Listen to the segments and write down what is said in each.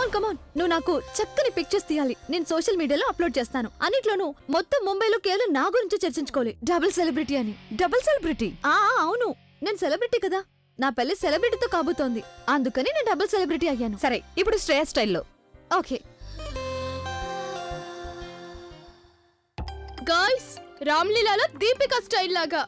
కమాన్ కమాన్, నువ్వు నాకు చక్కని పిక్చర్స్ తీయాలి. నేను సోషల్ మీడియాలో అప్లోడ్ చేస్తాను. అన్నిట్లోనూ మొత్తం ముంబైలో కేవలం నా గురించి చర్చించుకోవాలి. డబుల్ సెలబ్రిటీ అని. Double celebrity? అవును, నేను సెలబ్రిటీ కదా. నా పెళ్లి సెలబ్రిటీతో కాబోతోంది, అందుకని నేను డబుల్ సెలబ్రిటీ అయ్యాను. సరే, ఇప్పుడు శ్రేయ స్టైల్లో. ఓకే గాయ్స్, రామ్లీలాలో దీపిక స్టైల్ లాగా.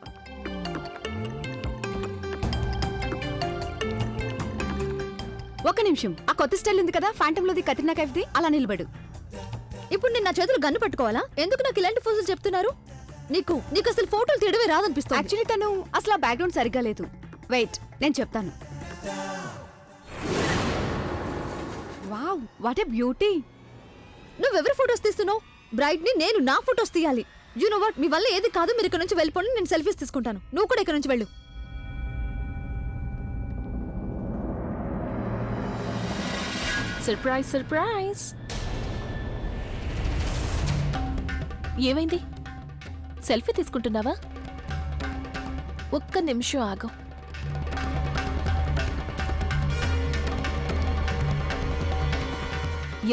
ఒక నిమిషం, ఆ కొత్త స్టైల్ ఉంది కదా ఫాంటంలోది, కత్రినా కైఫ్ది, అలా నిలబడు. ఇప్పుడు నేను నా చేతులు గన్ను పట్టుకోవాలా? ఎందుకు నాకు ఇలాంటి ఫోజులు చెప్తున్నారు? నీకు అసలు ఫోటోలు తీయడమే రాదనిపిస్తుంది. యాక్చువల్లీ తను అసలు ఆ బ్యాక్గ్రౌండ్ సరిగ్గా లేదు. వెయిట్, నేను చెప్తాను. Wow, what a beauty. నువ్వెవరి ఫోటోస్ తీస్తున్నావు? బ్రైట్ ని నేను నా ఫోటోస్ తీయాలి. యు నో వాట్, మీ వల్ల ఏది కాదు. మీరు ఇక్కడ నుంచి వెళ్ళిపోండి, నేను సెల్ఫీస్ తీసుకుంటాను. నువ్వు కూడా ఇక్కడ నుంచి వెళ్ళు. Surprise surprise. ఏమైంది? సెల్ఫీ తీసుకుంటున్నావా? ఒక్క నిమిషం ఆగు.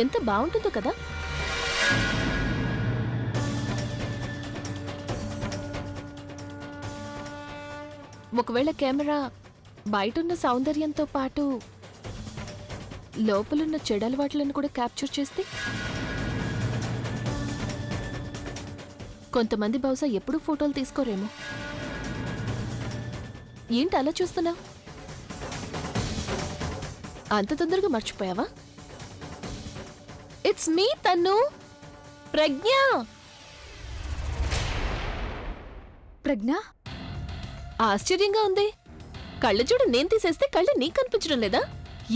ఎంత బాగుంటుందో కదా. ఒకవేళ కెమెరా బయటున్న సౌందర్యంతో పాటు లోపలున్న చెడలవాట్లను కూడా క్యాప్చర్ చేస్తే? కొంతమంది బహుశా ఎప్పుడూ ఫోటోలు తీసుకోరేమో. ఏంటి అలా చూస్తున్నావు? అంత తొందరగా మర్చిపోయావా? ఇట్స్ మీ తన్ను, ప్రజ్ఞ. ప్రజ్ఞ? ఆశ్చర్యంగా ఉంది. కళ్ళ చూడు, నేను తీసేస్తే కళ్ళు నీకు కనిపించడం లేదా?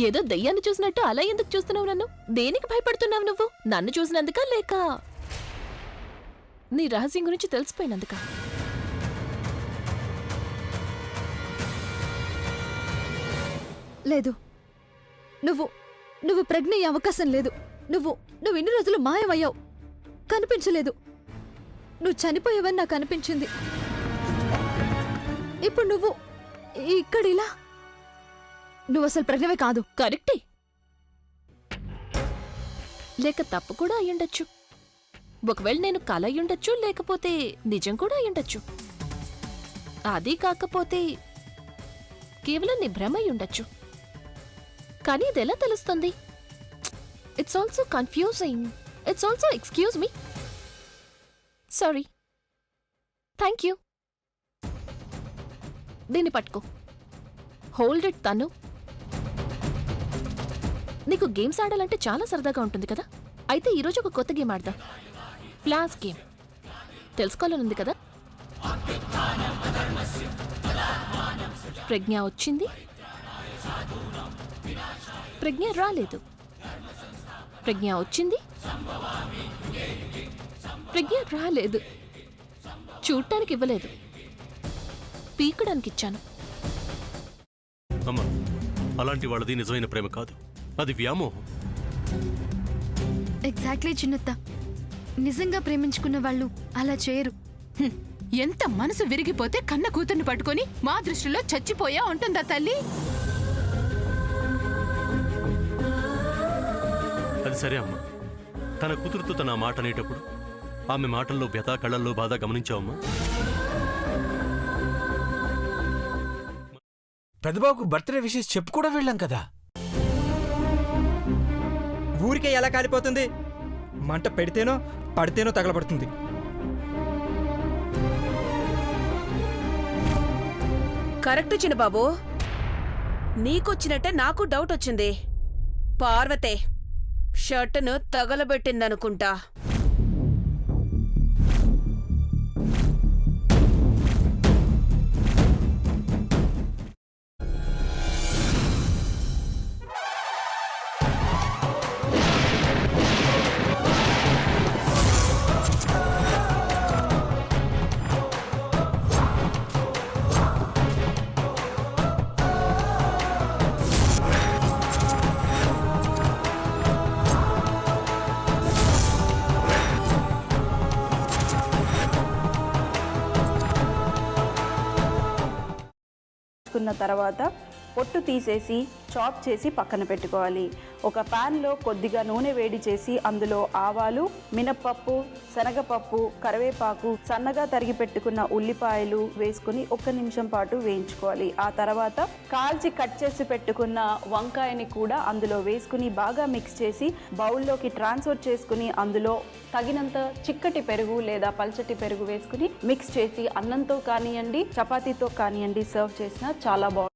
ఏదో దయ్యాన్ని చూసినట్టు అలా ఎందుకు చూస్తున్నావు నన్ను? దేనికి భయపడుతున్నావు నువ్వు? నన్ను చూసినందుకా లేక నీ రహస్యం గురించి తెలిసిపోయినందుకా? లేదు, నువ్వు ప్రజ్ఞ అయ్యే అవకాశం లేదు. నువ్వు ఇన్ని రోజులు మాయమయ్యావు, కనిపించలేదు. నువ్వు చనిపోయావని నాకు అనిపించింది. ఇప్పుడు నువ్వు ఇక్కడిలా. నువ్వు అసలు ప్రజ్ఞవే కాదు. కరెక్టే, లేక తప్పు కూడా అయ్యుండొచ్చు. ఒకవేళ నేను కల అయ్యుండొచ్చు, లేకపోతే నిజం కూడా అయ్యుండొచ్చు. అది కాకపోతే కేవలం నీ భ్రమ అయ్యుండొచ్చు. కానీ ఇదెలా తెలుస్తుంది? It's also confusing. It's also excuse me. Sorry. Thank you. దీన్ని పట్టుకో. హోల్డ్ ఇట్ తను. నీకు గేమ్స్ ఆడాలంటే చాలా సరదాగా ఉంటుంది కదా. అయితే ఈరోజు ఒక కొత్త గేమ్ ఆడదాం. ప్లాస్ గేమ్. తెలుసుకోవాలనుంది కదా. ప్రజ్ఞ వచ్చింది, ప్రజ్ఞ రాలేదు. ప్రజ్ఞ వచ్చింది, ప్రజ్ఞ రాలేదు. చూడటానికి ఇవ్వలేదు, పీకడానికి ఇచ్చాను. అమ్మా, అలాంటి వాళ్ళది నిజమైన ప్రేమ కాదు, అది వ్యామోహం. ఎగ్జాక్ట్లీ చిన్నత్త. నిజంగా ప్రేమించుకున్న వాళ్ళు అలా చేయరు. ఎంత మనసు విరిగిపోతే కన్న కూతుర్ని పట్టుకొని మా దృష్టిలో చచ్చిపోయా ఉంటుందా తల్లి? అది సరే అమ్మా, తన కూతురుతో తన మాట అనేటప్పుడు ఆమె మాటల్లో వ్యథ, కళ్ళల్లో బాధ గమనించావమ్మా? పెద్దబాబుకు బర్త్డే విషెస్ చెప్పు కూడా వెళ్ళాం కదా. ఊరికే ఎలా కాలిపోతుంది? మంట పెడితేనో పడితేనో తగలబడుతుంది. కరెక్ట్ చిన్నబాబు, నీకొచ్చినట్టే నాకు డౌట్ వచ్చింది. పార్వతే షర్టును తగలబెట్టిందనుకుంటా. కున్న తర్వాత పొట్టు తీసేసి చాప్ చేసి పక్కన పెట్టుకోవాలి. ఒక ప్యాన్లో కొద్దిగా నూనె వేడి చేసి అందులో ఆవాలు, మినప్పప్పు, శనగపప్పు, కరివేపాకు, సన్నగా తరిగి పెట్టుకున్న ఉల్లిపాయలు వేసుకుని 1 నిమిషం పాటు వేయించుకోవాలి. ఆ తర్వాత కాల్చి కట్ చేసి పెట్టుకున్న వంకాయని కూడా అందులో వేసుకుని బాగా మిక్స్ చేసి బౌల్లోకి ట్రాన్స్ఫర్ చేసుకుని అందులో తగినంత చిక్కటి పెరుగు లేదా పల్చటి పెరుగు వేసుకుని మిక్స్ చేసి అన్నంతో కానివ్వండి, చపాతీతో కానివ్వండి సర్వ్ చేసినా చాలా బాగుంటుంది.